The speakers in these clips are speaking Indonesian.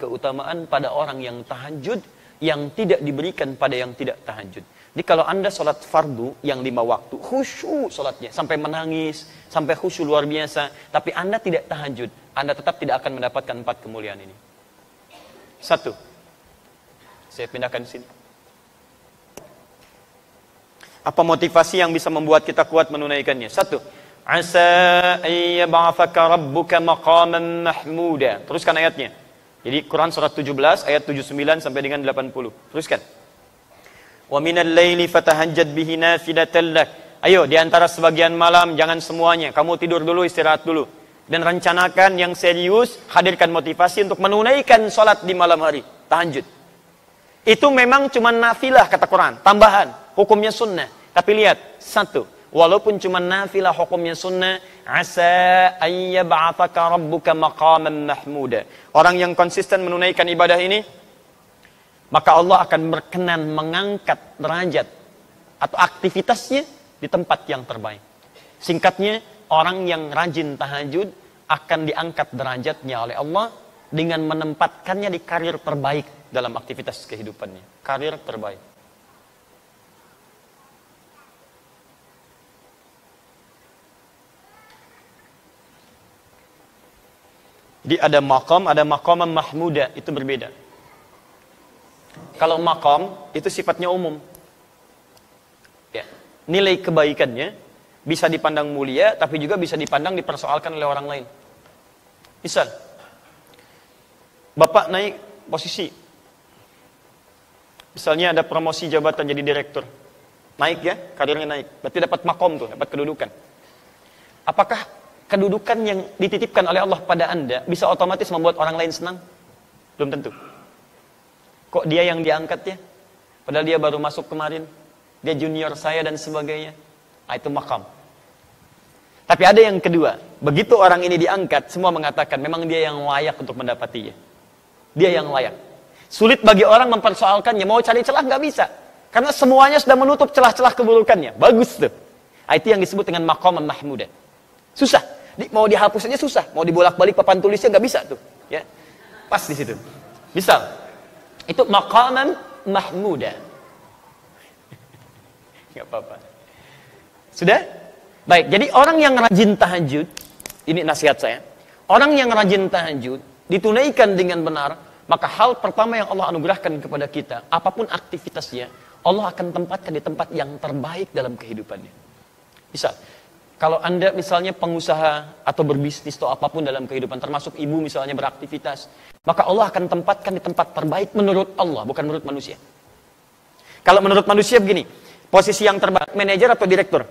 keutamaan pada orang yang tahajud yang tidak diberikan pada yang tidak tahajud. Jadi kalau Anda sholat fardu yang 5 waktu, khusyuk sholatnya, sampai menangis, sampai khusyuk luar biasa, tapi Anda tidak tahajud, Anda tetap tidak akan mendapatkan 4 kemuliaan ini. 1. Saya pindahkan di sini. Apa motivasi yang bisa membuat kita kuat menunaikannya? 1. Asa ayyab'athaka rabbuka maqaman mahmuda. Teruskan ayatnya. Jadi Quran surat 17 ayat 79 sampai dengan 80. Teruskan. Wa minal laili fatahajjad bihi nafilatan lak. Ayo, di antara sebagian malam, jangan semuanya. Kamu tidur dulu, istirahat dulu. Dan rencanakan yang serius, hadirkan motivasi untuk menunaikan sholat di malam hari. Tahajud. Itu memang cuma nafilah kata Quran, tambahan. Hukumnya sunnah. Tapi lihat, 1. Walaupun cuma nafilah hukumnya sunnah, asa ayyab'athaka rabbuka maqaman mahmuda. Orang yang konsisten menunaikan ibadah ini, maka Allah akan berkenan mengangkat derajat atau aktivitasnya di tempat yang terbaik. Singkatnya, orang yang rajin tahajud akan diangkat derajatnya oleh Allah dengan menempatkannya di karir terbaik dalam aktivitas kehidupannya. Karir terbaik. Jadi ada maqam mahmuda, itu berbeda. Kalau maqam itu sifatnya umum. Ya. Nilai kebaikannya bisa dipandang mulia, tapi juga bisa dipandang dipersoalkan oleh orang lain. Misal, Bapak naik posisi. Misalnya ada promosi jabatan jadi direktur. Naik ya, karirnya naik. Berarti dapat maqam tuh, dapat kedudukan. Apakah kedudukan yang dititipkan oleh Allah pada Anda bisa otomatis membuat orang lain senang? Belum tentu. Kok dia yang diangkat ya? Padahal dia baru masuk kemarin. Dia junior saya dan sebagainya. Nah, itu maqam. Tapi ada yang kedua. Begitu orang ini diangkat, semua mengatakan memang dia yang layak untuk mendapatinya. Dia yang layak. Sulit bagi orang mempersoalkannya. Mau cari celah nggak bisa. Karena semuanya sudah menutup celah-celah keburukannya. Bagus tuh. Nah, itu yang disebut dengan maqam mahmuda. Susah. Mau dihapus aja susah. Mau dibolak-balik papan tulisnya nggak bisa tuh. Ya. Pas di situ. Misal. Itu maqaman mahmuda. Nggak apa-apa. Sudah? Baik, jadi orang yang rajin tahajud, ini nasihat saya. Orang yang rajin tahajud, ditunaikan dengan benar, maka hal pertama yang Allah anugerahkan kepada kita, apapun aktivitasnya, Allah akan tempatkan di tempat yang terbaik dalam kehidupannya. Misal, kalau Anda misalnya pengusaha atau berbisnis atau apapun dalam kehidupan, termasuk ibu misalnya beraktivitas, maka Allah akan tempatkan di tempat terbaik menurut Allah, bukan menurut manusia. Kalau menurut manusia begini, posisi yang terbaik, manajer atau direktur?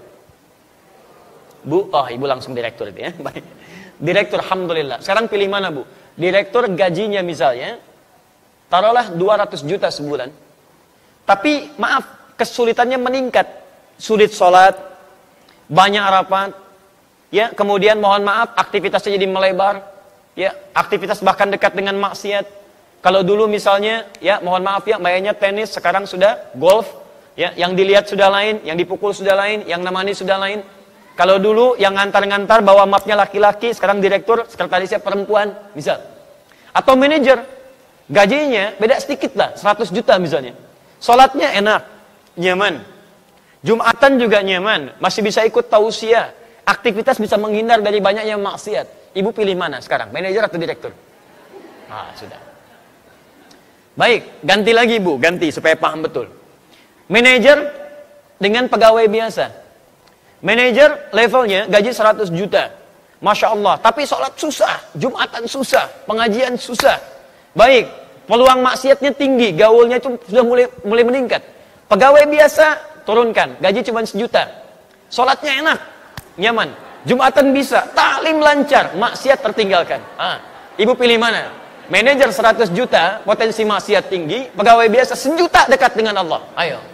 Bu, oh ibu langsung direktur itu ya. Baik. Direktur, alhamdulillah. Sekarang pilih mana bu? Direktur gajinya misalnya, taruhlah 200 juta sebulan. Tapi maaf, kesulitannya meningkat. Sulit sholat, banyak rapat, ya, kemudian mohon maaf aktivitasnya jadi melebar, ya, aktivitas bahkan dekat dengan maksiat. Kalau dulu misalnya, ya, mohon maaf ya, mainnya tenis, sekarang sudah golf, ya, yang dilihat sudah lain, yang dipukul sudah lain, yang nemani sudah lain. Kalau dulu yang ngantar-ngantar bawa mapnya laki-laki, sekarang direktur, sekretarisnya perempuan, misal. Atau manajer, gajinya beda sedikit lah, 100 juta misalnya. Sholatnya enak, nyaman. Jumatan juga nyaman, masih bisa ikut tausiah. Aktivitas bisa menghindar dari banyaknya maksiat. Ibu pilih mana sekarang, manajer atau direktur? Ah, sudah. Baik, ganti lagi Bu, ganti supaya paham betul. Manajer dengan pegawai biasa. Manajer levelnya gaji 100 juta. Masya Allah, tapi sholat susah, Jumatan susah, pengajian susah. Baik, peluang maksiatnya tinggi, gaulnya itu sudah mulai meningkat. Pegawai biasa, turunkan, gaji cuma 1 juta. Sholatnya enak, nyaman. Jumatan bisa, taklim lancar, maksiat tertinggalkan. Ah, ibu pilih mana? Manajer 100 juta, potensi maksiat tinggi, pegawai biasa 1 juta dekat dengan Allah. Ayo.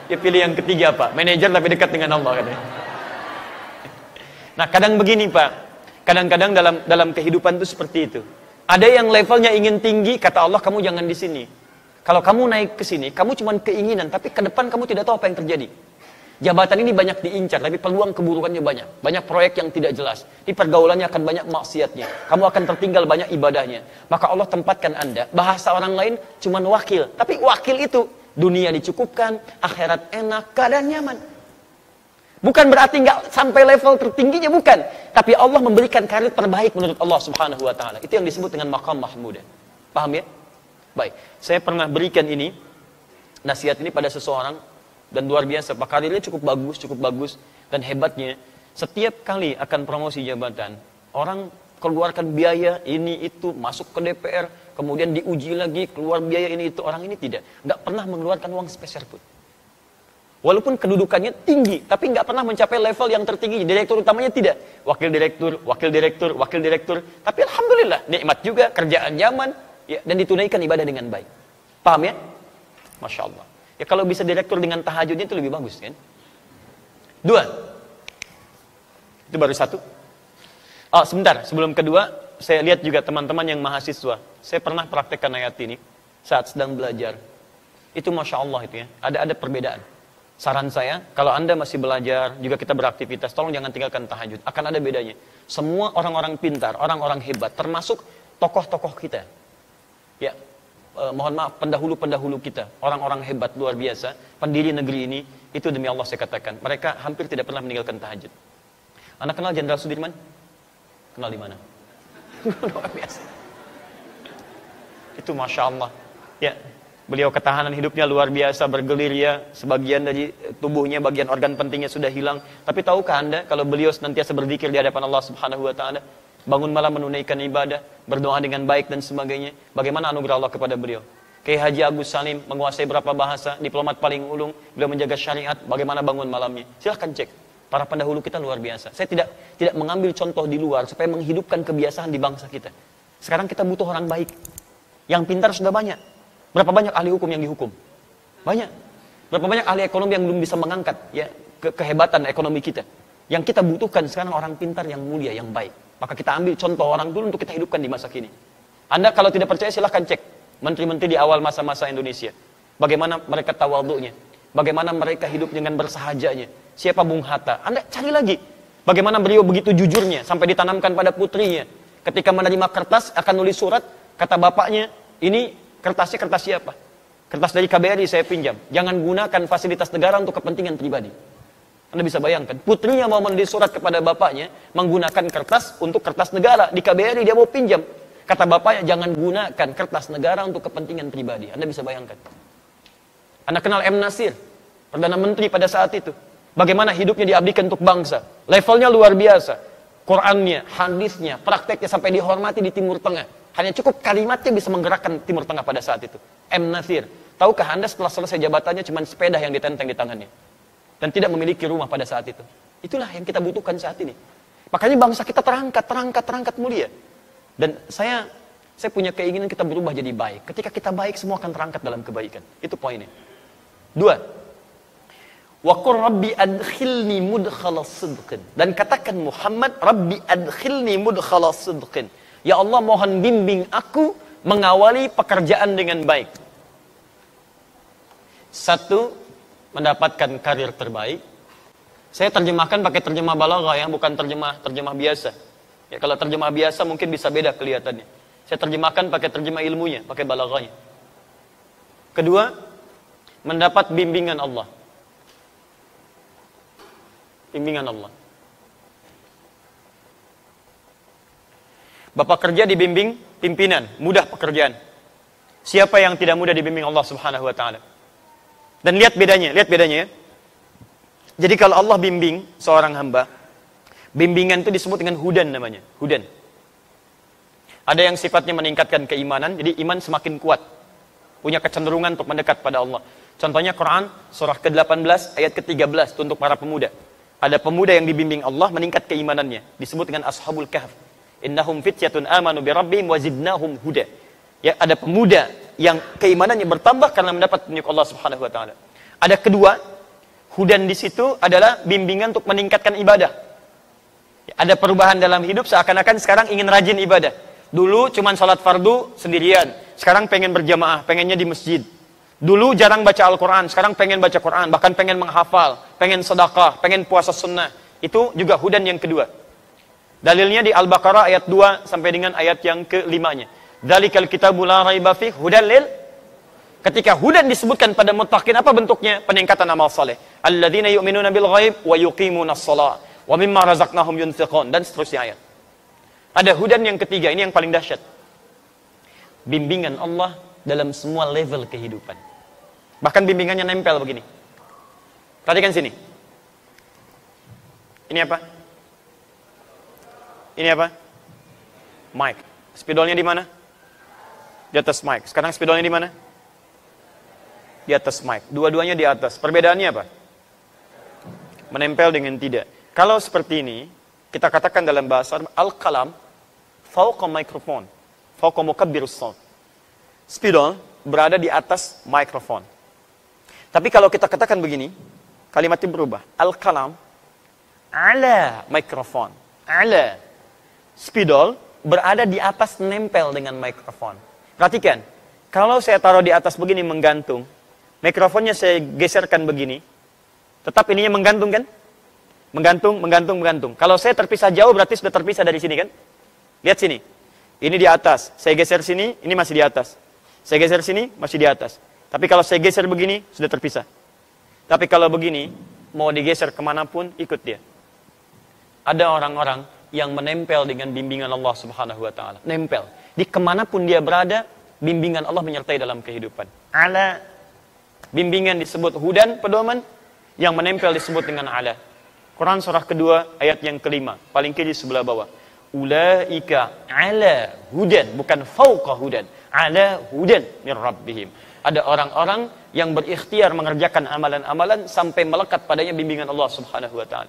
Ya pilih yang ketiga Pak, manajer tapi dekat dengan Allah katanya. Nah kadang begini Pak, kadang-kadang dalam kehidupan itu seperti itu. Ada yang levelnya ingin tinggi, kata Allah kamu jangan di sini. Kalau kamu naik ke sini, kamu cuma keinginan, tapi ke depan kamu tidak tahu apa yang terjadi. Jabatan ini banyak diincar, tapi peluang keburukannya banyak. Banyak proyek yang tidak jelas. Di pergaulannya akan banyak maksiatnya. Kamu akan tertinggal banyak ibadahnya. Maka Allah tempatkan Anda, bahasa orang lain cuman wakil. Tapi wakil itu, dunia dicukupkan, akhirat enak, keadaan nyaman. Bukan berarti nggak sampai level tertingginya, bukan. Tapi Allah memberikan karir terbaik menurut Allah Subhanahu wa Ta'ala. Itu yang disebut dengan maqam mahmudah. Paham ya? Baik, saya pernah berikan ini, nasihat ini pada seseorang, dan luar biasa, Pak, karirnya cukup bagus, dan hebatnya, setiap kali akan promosi jabatan, orang keluarkan biaya ini itu, masuk ke DPR, kemudian diuji lagi, keluar biaya ini itu, orang ini nggak pernah mengeluarkan uang sepeser pun. Walaupun kedudukannya tinggi, tapi nggak pernah mencapai level yang tertinggi. Direktur utamanya tidak. Wakil direktur. Tapi alhamdulillah, nikmat juga, kerjaan nyaman, ya, dan ditunaikan ibadah dengan baik. Paham ya? Masya Allah. Ya kalau bisa direktur dengan tahajudnya itu lebih bagus kan? 2. Itu baru 1. Oh sebentar, sebelum kedua, saya lihat juga teman-teman yang mahasiswa. Saya pernah praktekkan ayat ini saat sedang belajar. Itu Masya Allah itu ya, ada perbedaan. Saran saya, kalau Anda masih belajar, juga kita beraktivitas, tolong jangan tinggalkan tahajud. Akan ada bedanya. Semua orang-orang pintar, orang-orang hebat, termasuk tokoh-tokoh kita. Ya, mohon maaf, pendahulu-pendahulu kita, orang-orang hebat luar biasa, pendiri negeri ini, itu demi Allah saya katakan, mereka hampir tidak pernah meninggalkan tahajud. Anda kenal Jenderal Sudirman? Kenal di mana? Luar biasa. Itu Masya Allah. Ya. Beliau ketahanan hidupnya luar biasa, bergelir ya, sebagian dari tubuhnya, bagian organ pentingnya sudah hilang. Tapi tahukah Anda, kalau beliau senantiasa berzikir di hadapan Allah Subhanahu wa Ta'ala, bangun malam menunaikan ibadah, berdoa dengan baik dan sebagainya, bagaimana anugerah Allah kepada beliau? Kiai Haji Agus Salim menguasai berapa bahasa, diplomat paling ulung, beliau menjaga syariat, bagaimana bangun malamnya? Silahkan cek. Para pendahulu kita luar biasa. Saya tidak mengambil contoh di luar supaya menghidupkan kebiasaan di bangsa kita. Sekarang kita butuh orang baik. Yang pintar sudah banyak. Berapa banyak ahli hukum yang dihukum? Banyak. Berapa banyak ahli ekonomi yang belum bisa mengangkat ya kehebatan ekonomi kita? Yang kita butuhkan sekarang orang pintar yang mulia, yang baik. Maka kita ambil contoh orang dulu untuk kita hidupkan di masa kini. Anda kalau tidak percaya silahkan cek menteri-menteri di awal masa-masa Indonesia. Bagaimana mereka tawadhu'nya? Bagaimana mereka hidup dengan bersahajanya? Siapa Bung Hatta? Anda cari lagi. Bagaimana beliau begitu jujurnya sampai ditanamkan pada putrinya. Ketika menerima kertas akan nulis surat, kata bapaknya, ini kertasnya kertas siapa? Kertas dari KBRI saya pinjam. Jangan gunakan fasilitas negara untuk kepentingan pribadi. Anda bisa bayangkan, putrinya mau menulis surat kepada bapaknya, menggunakan kertas untuk kertas negara. Di KBRI dia mau pinjam. Kata bapaknya, jangan gunakan kertas negara untuk kepentingan pribadi. Anda bisa bayangkan. Anda kenal M. Nasir, Perdana Menteri pada saat itu. Bagaimana hidupnya diabdikan untuk bangsa. Levelnya luar biasa. Qurannya, hadisnya, prakteknya sampai dihormati di Timur Tengah. Hanya cukup kalimatnya bisa menggerakkan Timur Tengah pada saat itu. M. Nasir. Tahukah Anda setelah selesai jabatannya cuma sepeda yang ditenteng di tangannya. Dan tidak memiliki rumah pada saat itu. Itulah yang kita butuhkan saat ini. Makanya bangsa kita terangkat mulia. Dan saya punya keinginan kita berubah jadi baik. Ketika kita baik, semua akan terangkat dalam kebaikan. Itu poinnya. 2. Wa qur rabbi adkhilni mudkhala sidqin. Dan katakan Muhammad, Rabbi adkhilni mudkhala sidqin. Ya Allah, mohon bimbing aku mengawali pekerjaan dengan baik. 1. Mendapatkan karir terbaik. Saya terjemahkan pakai terjemah balaghah ya, bukan terjemah biasa. Ya, kalau terjemah biasa mungkin bisa beda kelihatannya. Saya terjemahkan pakai terjemah ilmunya, pakai balaghahnya. 2. Mendapat bimbingan Allah. Bimbingan Allah. Bapak kerja dibimbing pimpinan, mudah pekerjaan. Siapa yang tidak mudah dibimbing Allah Subhanahu wa Ta'ala? Dan lihat bedanya ya. Jadi kalau Allah bimbing seorang hamba, bimbingan itu disebut dengan hudan namanya, hudan. Ada yang sifatnya meningkatkan keimanan, jadi iman semakin kuat. Punya kecenderungan untuk mendekat pada Allah. Contohnya Quran, surah ke-18, ayat ke-13, itu untuk para pemuda. Ada pemuda yang dibimbing Allah, meningkat keimanannya. Disebut dengan Ashabul Kahf. Innahum fityatun amanu bi rabbihim wa zidnahum huda. Ya, ada pemuda yang keimanannya bertambah karena mendapat petunjuk Allah Subhanahu wa Ta'ala. Ada kedua, hudan di situ adalah bimbingan untuk meningkatkan ibadah. Ya, ada perubahan dalam hidup seakan-akan sekarang ingin rajin ibadah. Dulu cuman salat fardu sendirian, sekarang pengen berjamaah, pengennya di masjid. Dulu jarang baca Al-Quran, sekarang pengen baca Quran, bahkan pengen menghafal, pengen sedekah, pengen puasa sunnah. Itu juga hudan yang kedua. Dalilnya di Al-Baqarah ayat 2 sampai dengan ayat yang ke-5-nya. Dzalikal kitabu la raiba fihi hudan lil. Ketika hudan disebutkan pada muttaqin, apa bentuknya? Peningkatan amal saleh. Alladzina yu'minuna bil ghaib wa yuqimunas shalah wa mimma razaqnahum yunfiqun, dan seterusnya ayat. Ada hudan yang ketiga, ini yang paling dahsyat. Bimbingan Allah dalam semua level kehidupan. Bahkan bimbingannya nempel begini. Perhatikan sini. Ini apa? Ini apa? Mic. Spidolnya di mana? Di atas mic. Sekarang spidolnya di mana? Di atas mic. Dua-duanya di atas. Perbedaannya apa? Menempel dengan tidak. Kalau seperti ini, kita katakan dalam bahasa al-qalam fauqa mikrofon, fauqa mukabbirus shaut. Spidol berada di atas mikrofon. Tapi kalau kita katakan begini, kalimatnya berubah. Al-qalam ala mikrofon. Ala. Spidol berada di atas, nempel dengan mikrofon. Perhatikan, kalau saya taruh di atas begini menggantung, mikrofonnya saya geserkan begini, tetap ininya menggantung kan? Menggantung, menggantung, menggantung. Kalau saya terpisah jauh berarti sudah terpisah dari sini kan? Lihat sini. Ini di atas. Saya geser sini, ini masih di atas. Saya geser sini, masih di atas. Tapi kalau saya geser begini, sudah terpisah. Tapi kalau begini, mau digeser kemanapun, ikut dia. Ada orang-orang yang menempel dengan bimbingan Allah Subhanahu wa Ta'ala. Nempel. Di kemanapun dia berada, bimbingan Allah menyertai dalam kehidupan. Ala. Bimbingan disebut hudan, pedoman. Yang menempel disebut dengan ala. Quran surah kedua, ayat yang kelima. Paling kiri sebelah bawah. Ulaika ala hudan. Bukan fauqa hudan. Ala hudan min rabbihim. Ada orang-orang yang berikhtiar mengerjakan amalan-amalan sampai melekat padanya bimbingan Allah Subhanahu wa Ta'ala.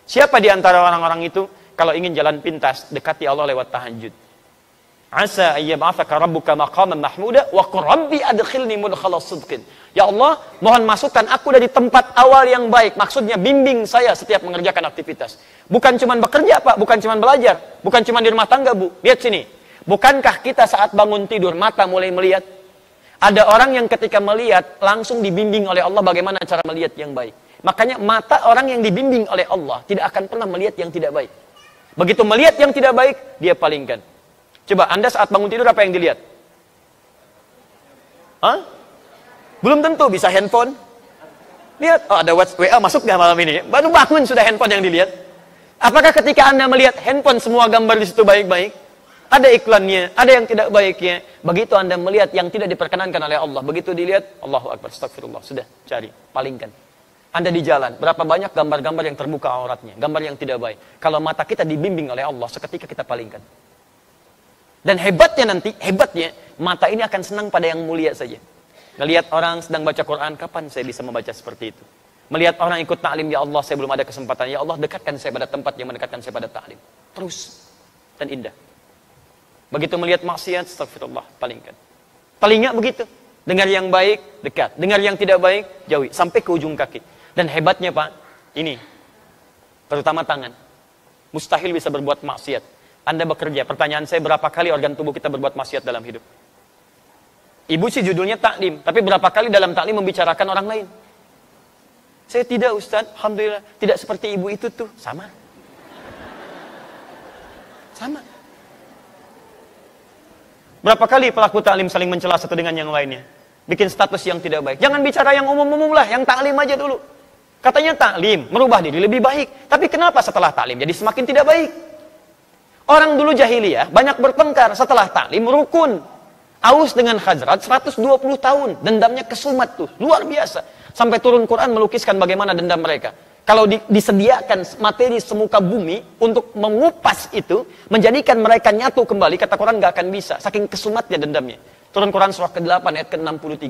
Siapa di antara orang-orang itu? Kalau ingin jalan pintas, dekati Allah lewat tahajud. Asa ayyab'atsaka rabbuka maqaman mahmuda wa qur rabbi adkhilni mudkhala sidqin. Ya Allah, mohon masukkan aku dari tempat awal yang baik. Maksudnya bimbing saya setiap mengerjakan aktivitas. Bukan cuma bekerja, Pak, bukan cuma belajar, bukan cuma di rumah tangga, Bu. Lihat sini. Bukankah kita saat bangun tidur mata mulai melihat? Ada orang yang ketika melihat langsung dibimbing oleh Allah bagaimana cara melihat yang baik. Makanya mata orang yang dibimbing oleh Allah tidak akan pernah melihat yang tidak baik. Begitu melihat yang tidak baik, dia palingkan. Coba Anda saat bangun tidur apa yang dilihat? Hah? Belum tentu, bisa handphone. Lihat, oh ada WA masuk nggak malam ini? Baru bangun sudah handphone yang dilihat. Apakah ketika Anda melihat handphone semua gambar di situ baik-baik? Ada iklannya, ada yang tidak baiknya. Begitu Anda melihat yang tidak diperkenankan oleh Allah, begitu dilihat, Allahu Akbar, astagfirullah, sudah, cari, palingkan. Anda di jalan, berapa banyak gambar-gambar yang terbuka auratnya, gambar yang tidak baik. Kalau mata kita dibimbing oleh Allah, seketika kita palingkan. Dan hebatnya nanti, mata ini akan senang pada yang mulia saja. Melihat orang sedang baca Quran, kapan saya bisa membaca seperti itu? Melihat orang ikut ta'lim, ya Allah, saya belum ada kesempatan. Ya Allah, dekatkan saya pada tempat yang mendekatkan saya pada ta'lim. Terus, dan indah. Begitu melihat maksiat, astagfirullah, palingkan. Telinga begitu. Dengar yang baik, dekat. Dengar yang tidak baik, jauhi. Sampai ke ujung kaki. Dan hebatnya Pak, ini. Terutama tangan. Mustahil bisa berbuat maksiat. Anda bekerja, pertanyaan saya berapa kali organ tubuh kita berbuat maksiat dalam hidup? Ibu sih judulnya taklim. Tapi berapa kali dalam taklim membicarakan orang lain? Saya tidak Ustaz, alhamdulillah. Tidak seperti ibu itu tuh. Sama. Sama. Berapa kali pelaku taklim saling mencela satu dengan yang lainnya? Bikin status yang tidak baik. Jangan bicara yang umum-umum lah, yang taklim aja dulu. Katanya taklim, merubah diri lebih baik. Tapi kenapa setelah taklim jadi semakin tidak baik? Orang dulu jahiliyah banyak bertengkar, setelah taklim rukun. Aus dengan Khazraj 120 tahun, dendamnya kesumat tuh, luar biasa. Sampai turun Quran melukiskan bagaimana dendam mereka. Kalau disediakan materi semuka bumi untuk mengupas itu, menjadikan mereka nyatu kembali, kata Quran nggak akan bisa, saking kesumatnya dendamnya. Turun Quran surah ke-8 ayat ke-63.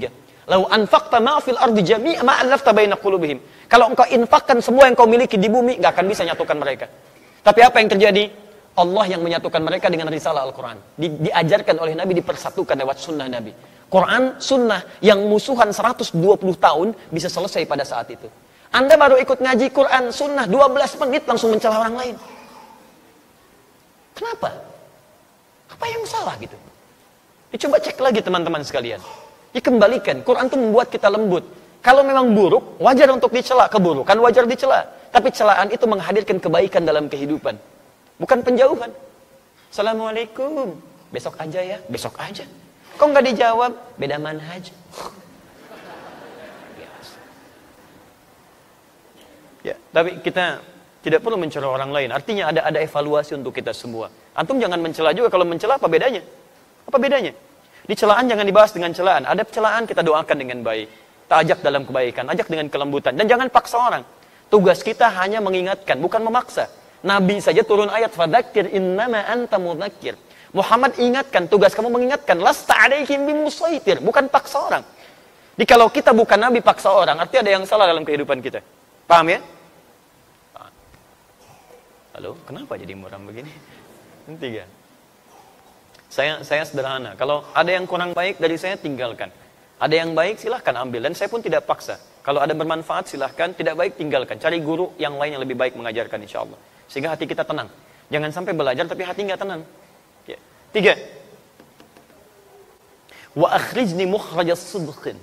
Lau anfaqta ma fil ardi jami'a ma allafta baina qulubihim. Kalau engkau infakkan semua yang kau miliki di bumi, nggak akan bisa nyatukan mereka. Tapi apa yang terjadi? Allah yang menyatukan mereka dengan risalah Al-Quran. Diajarkan oleh Nabi, dipersatukan lewat sunnah Nabi. Quran, sunnah yang musuhan 120 tahun bisa selesai pada saat itu. Anda baru ikut ngaji Quran, sunnah, 12 menit langsung mencela orang lain. Kenapa? Apa yang salah gitu? Coba cek lagi teman-teman sekalian. Dikembalikan. Quran itu membuat kita lembut. Kalau memang buruk, wajar untuk dicela. Keburukan wajar dicela. Tapi celaan itu menghadirkan kebaikan dalam kehidupan. Bukan penjauhan. Assalamualaikum. Besok aja ya. Besok aja. Kok nggak dijawab? Beda manhaj. Ya, tapi kita tidak perlu mencela orang lain. Artinya ada evaluasi untuk kita semua. Antum jangan mencela juga. Kalau mencela apa bedanya? Apa bedanya? Di celaan jangan dibahas dengan celaan. Ada celaan kita doakan dengan baik. Kita ajak dalam kebaikan, ajak dengan kelembutan. Dan jangan paksa orang. Tugas kita hanya mengingatkan, bukan memaksa. Nabi saja turun ayat, fadzakir innama anta mudzakir. Muhammad ingatkan, tugas kamu mengingatkan. Lasta alaihim bimusaitir, bukan paksa orang. Jadi kalau kita bukan Nabi paksa orang, artinya ada yang salah dalam kehidupan kita. Paham ya? Halo, kenapa jadi muram begini? Tiga. Saya sederhana. Kalau ada yang kurang baik dari saya, tinggalkan. Ada yang baik, silahkan ambil. Dan saya pun tidak paksa. Kalau ada bermanfaat, silahkan. Tidak baik, tinggalkan. Cari guru yang lain yang lebih baik mengajarkan, insya Allah. Sehingga hati kita tenang. Jangan sampai belajar, tapi hati nggak tenang. Ya. 3. Wa akhrijni mukhrajas sidqin.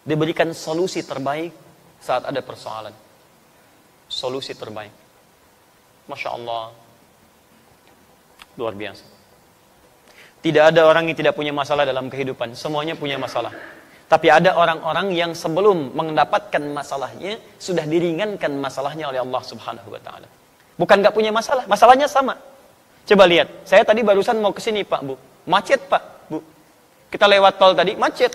Diberikan solusi terbaik saat ada persoalan. Solusi terbaik. Masya Allah. Luar biasa. Tidak ada orang yang tidak punya masalah dalam kehidupan. Semuanya punya masalah. Tapi ada orang-orang yang sebelum mendapatkan masalahnya, sudah diringankan masalahnya oleh Allah Subhanahu wa Ta'ala. Bukan gak punya masalah, masalahnya sama. Coba lihat, saya tadi barusan mau ke sini Pak Bu. Macet Pak Bu. Kita lewat tol tadi, macet.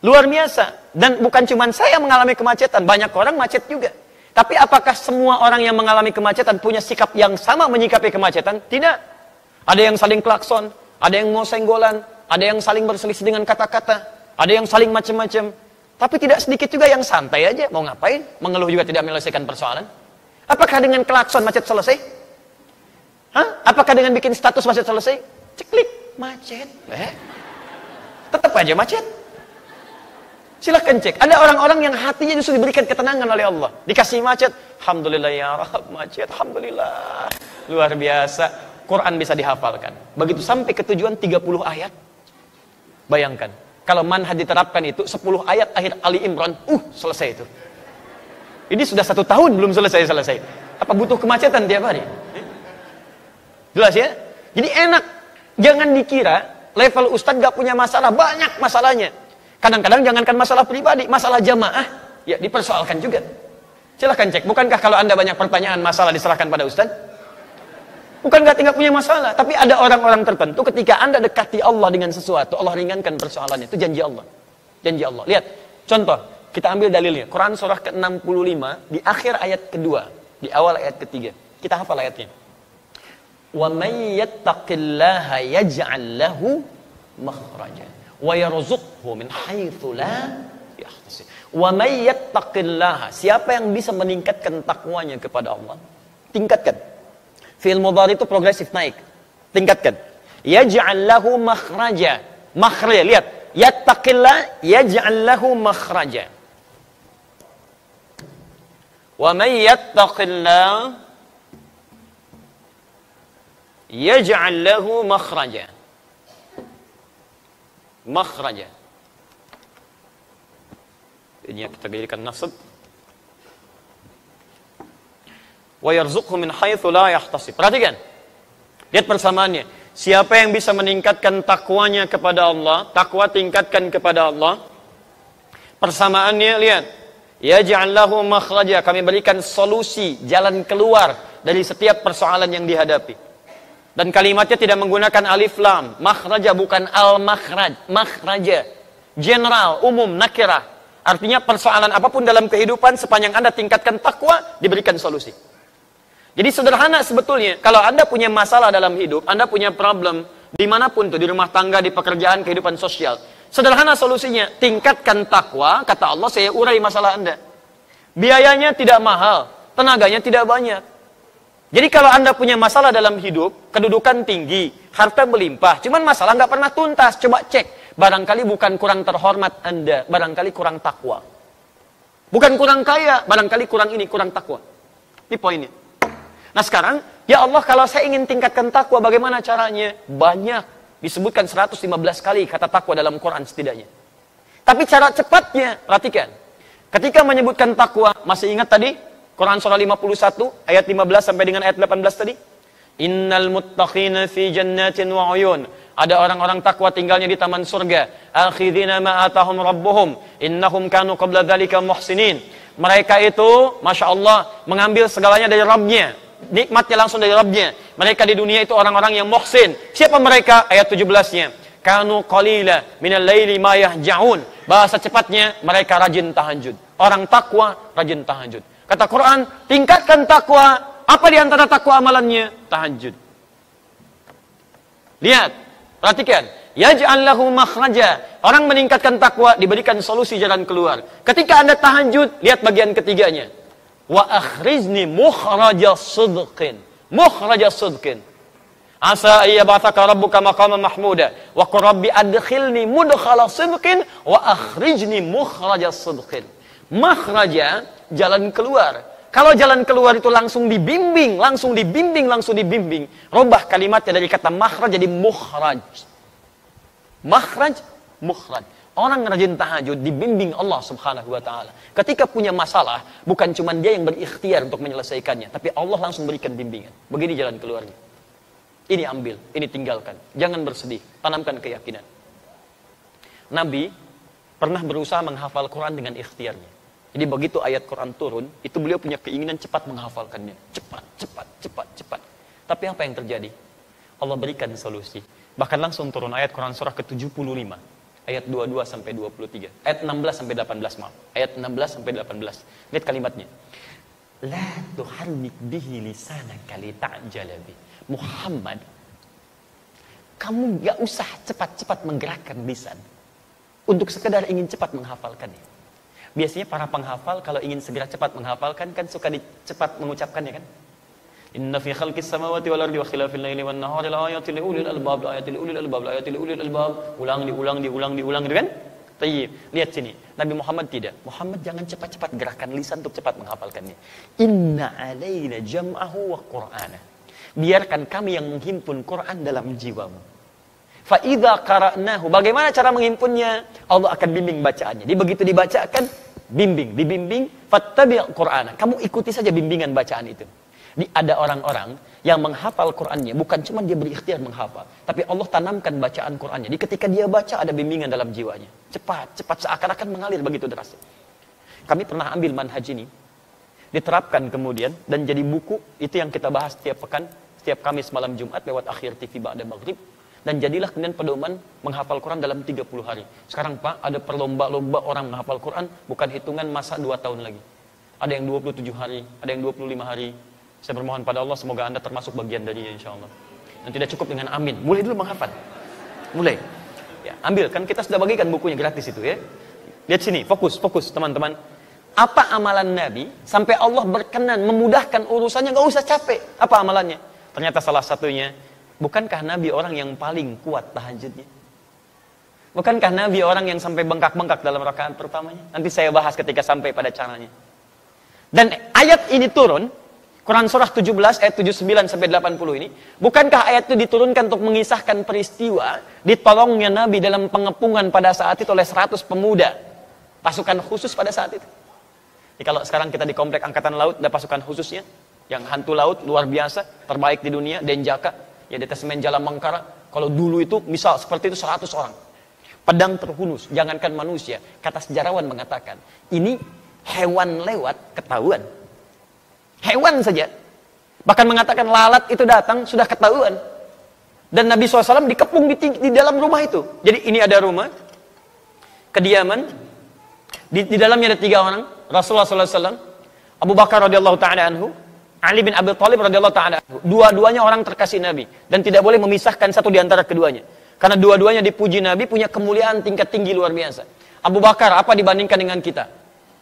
Luar biasa. Dan bukan cuma saya mengalami kemacetan, banyak orang macet juga. Tapi apakah semua orang yang mengalami kemacetan punya sikap yang sama menyikapi kemacetan? Tidak. Ada yang saling klakson, ada yang mau senggolan, ada yang saling berselisih dengan kata-kata, ada yang saling macam-macam. Tapi tidak sedikit juga yang santai aja, mau ngapain? Mengeluh juga tidak menyelesaikan persoalan. Apakah dengan klakson macet selesai? Hah? Apakah dengan bikin status macet selesai? Ceklik, macet. Tetap aja macet. Silahkan cek. Ada orang-orang yang hatinya justru diberikan ketenangan oleh Allah. Dikasih macet. Alhamdulillah ya Rabb, macet. Alhamdulillah. Luar biasa. Quran bisa dihafalkan. Begitu sampai ke tujuan 30 ayat. Bayangkan. Kalau manhaj diterapkan itu 10 ayat akhir Ali Imran. Selesai itu. Ini sudah 1 tahun belum selesai. Apa butuh kemacetan tiap hari? Jelas ya? Jadi enak. Jangan dikira level ustadz gak punya masalah. Banyak masalahnya. Kadang-kadang jangankan masalah pribadi, masalah jamaah, ya dipersoalkan juga. Silahkan cek, bukankah kalau Anda banyak pertanyaan, masalah diserahkan pada Ustaz? Bukan gak tinggal punya masalah, tapi ada orang-orang tertentu ketika Anda dekati Allah dengan sesuatu, Allah ringankan persoalannya, itu janji Allah. Janji Allah. Lihat, contoh, kita ambil dalilnya. Quran surah ke-65, di akhir ayat kedua, di awal ayat ketiga. Kita hafal ayatnya. Wa may yattaqillaha yaj'al lahu makhraja wa yarzuqhu min haitsu la yahtasib. Wa may yattaqillaha, siapa yang bisa meningkatkan takwanya kepada Allah, tingkatkan. Fi'il mudhari itu progresif naik. Tingkatkan. Yaj'al lahu makhraja. Makhraja, lihat. Yattaqillah yaj'al lahu makhraja. Wa may yattaqillah yaj'al lahu makhraja. Makhraja. Ini kita jadikan nasab. Wa yarzuqhu min haitsu la yahtasib. Perhatikan. Lihat persamaannya. Siapa yang bisa meningkatkan takwanya kepada Allah, takwa tingkatkan kepada Allah. Persamaannya lihat. Yaj'al lahu makhraja, kami berikan solusi, jalan keluar dari setiap persoalan yang dihadapi. Dan kalimatnya tidak menggunakan alif lam. Makhraja bukan al-makhraj. Makhraja. General, umum, nakirah. Artinya persoalan apapun dalam kehidupan, sepanjang Anda tingkatkan takwa, diberikan solusi. Jadi sederhana sebetulnya. Kalau Anda punya masalah dalam hidup, Anda punya problem, dimanapun tuh, di rumah tangga, di pekerjaan, kehidupan sosial. Sederhana solusinya. Tingkatkan takwa, kata Allah, saya urai masalah Anda. Biayanya tidak mahal. Tenaganya tidak banyak. Jadi kalau Anda punya masalah dalam hidup, kedudukan tinggi, harta melimpah, cuman masalah nggak pernah tuntas, coba cek. Barangkali bukan kurang terhormat Anda, barangkali kurang takwa. Bukan kurang kaya, barangkali kurang ini, kurang takwa. Ini poinnya. Nah sekarang, ya Allah kalau saya ingin tingkatkan takwa, bagaimana caranya? Banyak. Disebutkan 115 kali kata takwa dalam Quran setidaknya. Tapi cara cepatnya, perhatikan. Ketika menyebutkan takwa, masih ingat tadi? Quran surah 51, ayat 15 sampai dengan ayat 18 tadi? Innal muttaqina fi jannatin wa uyun. Ada orang-orang takwa tinggalnya di taman surga. Akhidina ma atahum rabbuhum. Innahum kanu qabla dzalika muhsinin. Mereka itu, Masya Allah, mengambil segalanya dari Rabbnya. Nikmatnya langsung dari Rabbnya. Mereka di dunia itu orang-orang yang muhsin. Siapa mereka? Ayat 17-nya. Kanu qalila minal laili ma yahja'un. Bahasa cepatnya, mereka rajin tahajud. Orang takwa, rajin tahajud. Kata Quran, tingkatkan takwa. Apa di antara takwa amalannya? Tahajud. Lihat, perhatikan. Yaj'al lahu makhraja. Orang meningkatkan takwa diberikan solusi jalan keluar. Ketika Anda tahajud, lihat bagian ketiganya. Wa akhrizni mukhraja sidqin. Mukhraja sidqin. Asa ayyabathaka rabbuka maqaman mahmuda. Wa qur rabbi adkhilni mudkhala sidqin wa akhrijni mukhraja sidqin. Makhraja, jalan keluar. Kalau jalan keluar itu langsung dibimbing, langsung dibimbing, langsung dibimbing. Rubah kalimatnya dari kata makhraj jadi mukhraj. Makhraj, mukhraj. Orang rajin tahajud dibimbing Allah Subhanahu wa taala. Ketika punya masalah, bukan cuma dia yang berikhtiar untuk menyelesaikannya, tapi Allah langsung berikan bimbingan. Begini jalan keluarnya. Ini ambil, ini tinggalkan. Jangan bersedih, tanamkan keyakinan. Nabi pernah berusaha menghafal Quran dengan ikhtiarnya. Jadi begitu ayat Quran turun, itu beliau punya keinginan cepat menghafalkannya. Cepat, cepat, cepat, cepat. Tapi apa yang terjadi? Allah berikan solusi. Bahkan langsung turun ayat Quran surah ke-75. Ayat 22 sampai 23. Ayat 16 sampai 18, maaf. Ayat 16 sampai 18. Lihat kalimatnya. La tuharrik bihi lisanaka lita'jala bi. Muhammad, kamu gak usah cepat-cepat menggerakkan lisan untuk sekedar ingin cepat menghafalkannya. Biasanya para penghafal kalau ingin segera cepat menghafalkan kan suka cepat mengucapkannya kan. Inna fi khalqis samawati wal ardi wa khilafil laili wan nahari la ayatin li ulil albab, la ayatin li ulil albab, la ayatin li ulil albab. Ulang diulang gitu kan? Tayyib. Lihat sini. Nabi Muhammad tidak. Muhammad jangan cepat-cepat gerakan lisan untuk cepat menghafalkannya. Inna alaina jam'ahu wa qur'ana. Biarkan kami yang menghimpun Quran dalam jiwamu. Fa'idha qara'nahu. Bagaimana cara menghimpunnya? Allah akan bimbing bacaannya. Jadi begitu dibacakan, dibimbing, fattabi' Qur'ana. Kamu ikuti saja bimbingan bacaan itu. Ada orang-orang yang menghafal Qur'annya, bukan cuma dia berikhtiar menghafal, tapi Allah tanamkan bacaan Qur'annya. Jadi ketika dia baca ada bimbingan dalam jiwanya. Cepat seakan-akan mengalir begitu deras. Kami pernah ambil manhaj ini, diterapkan kemudian dan jadi buku. Itu yang kita bahas setiap pekan, setiap Kamis malam Jumat lewat Akhir TV Ba'da Maghrib. Dan jadilah kemudian pedoman menghafal Quran dalam 30 hari. Sekarang Pak, ada perlomba-lomba orang menghafal Quran, bukan hitungan masa 2 tahun lagi. Ada yang 27 hari, ada yang 25 hari. Saya bermohon pada Allah, semoga Anda termasuk bagian darinya insya Allah. Dan tidak cukup dengan amin. Mulai dulu menghafal. Mulai. Ya, ambil, kan kita sudah bagikan bukunya gratis itu ya. Lihat sini, fokus teman-teman. Apa amalan Nabi, sampai Allah berkenan, memudahkan urusannya, gak usah capek. Apa amalannya? Ternyata salah satunya, bukankah Nabi orang yang paling kuat tahajudnya? Bukankah Nabi orang yang sampai bengkak-bengkak dalam rakaat pertamanya? Nanti saya bahas ketika sampai pada caranya. Dan ayat ini turun, Quran surah 17 ayat 79 sampai 80 ini, bukankah ayat itu diturunkan untuk mengisahkan peristiwa ditolongnya Nabi dalam pengepungan pada saat itu oleh 100 pemuda, pasukan khusus pada saat itu. Jadi kalau sekarang kita di komplek angkatan laut ada pasukan khususnya, yang hantu laut luar biasa, terbaik di dunia, Denjaka. Ya, Detasmen Jala Mangkara, kalau dulu itu misal seperti itu 100 orang. Pedang terhunus, jangankan manusia. Kata sejarawan mengatakan, ini hewan lewat ketahuan. Hewan saja. Bahkan mengatakan lalat itu datang sudah ketahuan. Dan Nabi SAW dikepung di dalam rumah itu. Jadi ini ada rumah, kediaman, di dalamnya ada 3 orang, Rasulullah SAW, Abu Bakar radhiyallahu ta'ala anhu, Ali bin Abi Thalib radhiyallahu ta'ala. Dua-duanya orang terkasih Nabi dan tidak boleh memisahkan satu di antara keduanya. Karena dua-duanya dipuji Nabi punya kemuliaan tingkat tinggi luar biasa. Abu Bakar apa dibandingkan dengan kita?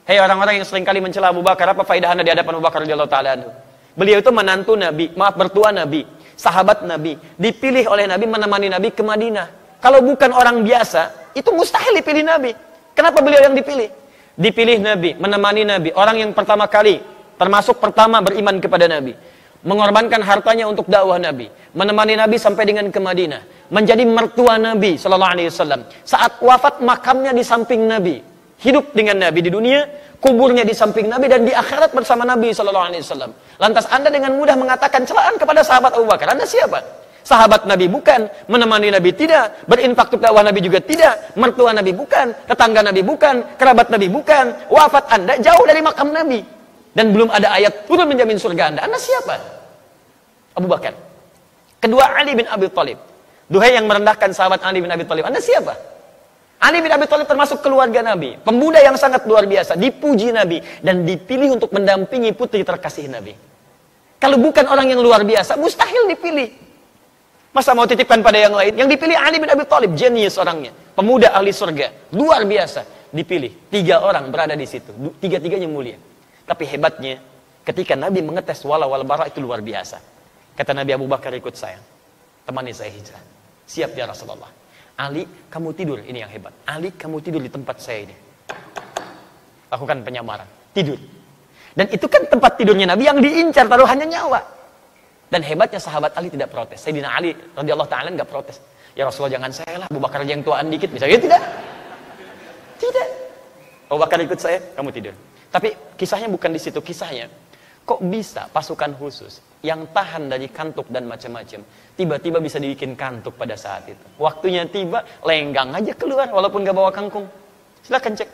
Hei orang-orang yang seringkali mencela Abu Bakar, apa faedah Anda di hadapan Abu Bakar radhiyallahu ta'ala anhu? Beliau itu menantu Nabi, bertua Nabi, sahabat Nabi, dipilih oleh Nabi menemani Nabi ke Madinah. Kalau bukan orang biasa, itu mustahil dipilih Nabi. Kenapa beliau yang dipilih? Dipilih Nabi, menemani Nabi, orang yang pertama kali termasuk pertama beriman kepada Nabi. mengorbankan hartanya untuk dakwah Nabi, menemani Nabi sampai dengan ke Madinah, menjadi mertua Nabi sallallahu alaihi wasallam. Saat wafat makamnya di samping Nabi, hidup dengan Nabi di dunia, kuburnya di samping Nabi, dan di akhirat bersama Nabi sallallahu alaihi wasallam. Lantas Anda dengan mudah mengatakan celaan kepada sahabat Abu Bakar. Anda siapa? Sahabat Nabi bukan, menemani Nabi tidak, berinfak untuk dakwah Nabi juga tidak, mertua Nabi bukan, tetangga Nabi bukan, kerabat Nabi bukan, wafat Anda jauh dari makam Nabi. Dan belum ada ayat turun menjamin surga Anda. Anda siapa? Abu Bakar. Kedua, Ali bin Abi Thalib. Duhai yang merendahkan sahabat Ali bin Abi Thalib. Anda siapa? Ali bin Abi Thalib termasuk keluarga Nabi. Pemuda yang sangat luar biasa. Dipuji Nabi. Dan dipilih untuk mendampingi putri terkasih Nabi. Kalau bukan orang yang luar biasa, mustahil dipilih. Masa mau titipkan pada yang lain? Yang dipilih Ali bin Abi Thalib. Jenius orangnya. Pemuda ahli surga. Luar biasa. Dipilih. 3 orang berada di situ. 3-3-nya mulia. Tapi hebatnya, ketika Nabi mengetes wala wal bara itu luar biasa. Kata Nabi, Abu Bakar ikut saya. Temani saya hijrah. Siap ya Rasulullah. Ali, kamu tidur. Ini yang hebat. Ali, kamu tidur di tempat saya ini. Lakukan penyamaran. Tidur. Dan itu kan tempat tidurnya Nabi yang diincar taruhannya nyawa. Dan hebatnya sahabat Ali tidak protes. Sayyidina Ali radhiyallahu ta'ala enggak protes. Ya Rasulullah, jangan saya lah. Abu Bakar aja yang tuaan dikit. Misalnya tidak. Tidak. Abu Bakar ikut saya, kamu tidur. Tapi kisahnya bukan di situ. Kisahnya, kok bisa pasukan khusus yang tahan dari kantuk dan macam-macam tiba-tiba bisa dibikin kantuk pada saat itu. Waktunya tiba, lenggang aja keluar walaupun gak bawa kangkung. Silahkan cek.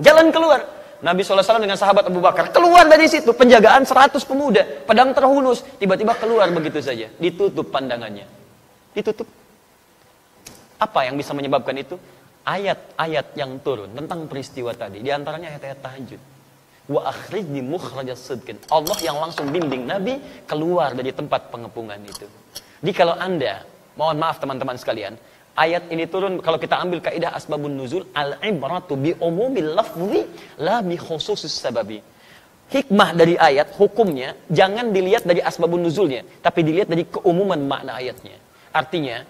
Jalan keluar. Nabi SAW dengan sahabat Abu Bakar keluar dari situ. Penjagaan 100 pemuda, pedang terhunus. Tiba-tiba keluar begitu saja. Ditutup pandangannya. Ditutup. Apa yang bisa menyebabkan itu? Ayat-ayat yang turun tentang peristiwa tadi. Di antaranya ayat-ayat tahajud. Wa akhrijni mukhrajas sidqin. Allah yang langsung bimbing Nabi keluar dari tempat pengepungan itu. Jadi kalau Anda, mohon maaf teman-teman sekalian, ayat ini turun kalau kita ambil kaidah asbabun nuzul, al-ibratu bi umumil lafzi la bi khususis sababi. Hikmah dari ayat, hukumnya jangan dilihat dari asbabun nuzulnya, tapi dilihat dari keumuman makna ayatnya. Artinya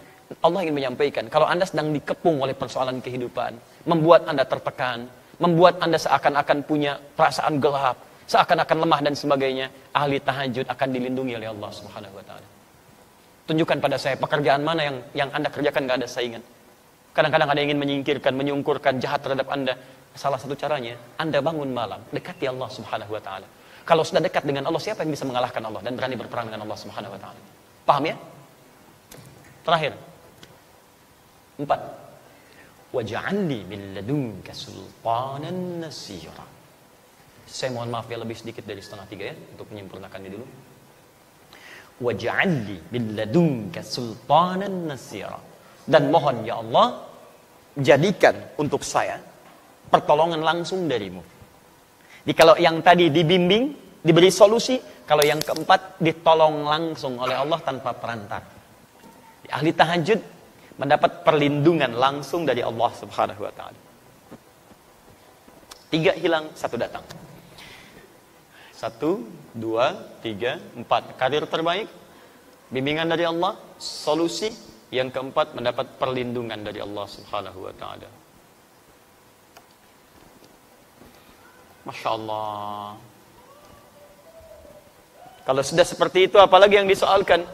Allah ingin menyampaikan, kalau Anda sedang dikepung oleh persoalan kehidupan, membuat Anda tertekan, membuat Anda seakan-akan punya perasaan gelap, seakan-akan lemah dan sebagainya, ahli tahajud akan dilindungi oleh Allah Subhanahu wa taala. Tunjukkan pada saya pekerjaan mana yang Anda kerjakan gak ada saingan. Kadang-kadang ada yang ingin menyingkirkan, menyungkurkan jahat terhadap Anda. Salah satu caranya, Anda bangun malam, dekati Allah Subhanahu wa taala. Kalau sudah dekat dengan Allah, siapa yang bisa mengalahkan Allah dan berani berperang dengan Allah Subhanahu wa taala? Paham ya? Terakhir. 4. Waj'alni min ladunka sultanan nasira. Saya mohon maaf ya lebih sedikit dari 2:30 ya untuk menyempurnakannya dulu. Waj'alni min ladunka sultanan nasira. Dan mohon ya Allah, jadikan untuk saya pertolongan langsung darimu. Jadi kalau yang tadi dibimbing, diberi solusi, kalau yang keempat ditolong langsung oleh Allah tanpa perantara. Ahli tahajud mendapat perlindungan langsung dari Allah Subhanahu wa taala. 3 hilang, 1 datang. 1, 2, 3, 4. Karir terbaik, bimbingan dari Allah, solusi. Yang keempat, mendapat perlindungan dari Allah Subhanahu wa taala. Masya Allah. Kalau sudah seperti itu, apalagi yang disoalkan?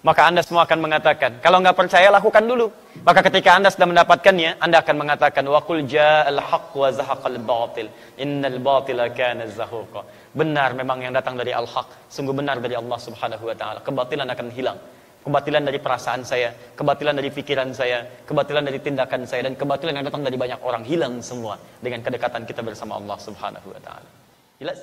Maka Anda semua akan mengatakan, kalau nggak percaya lakukan dulu. Maka ketika Anda sudah mendapatkannya, Anda akan mengatakan, wa qul ja'al haqq wa zahaqal batil, innal batila kana zahuqa. Benar memang yang datang dari al-haq, sungguh benar dari Allah Subhanahu wa taala. Kebatilan akan hilang. Kebatilan dari perasaan saya, kebatilan dari pikiran saya, kebatilan dari tindakan saya, dan kebatilan yang datang dari banyak orang hilang semua dengan kedekatan kita bersama Allah Subhanahu wa taala. Jelas?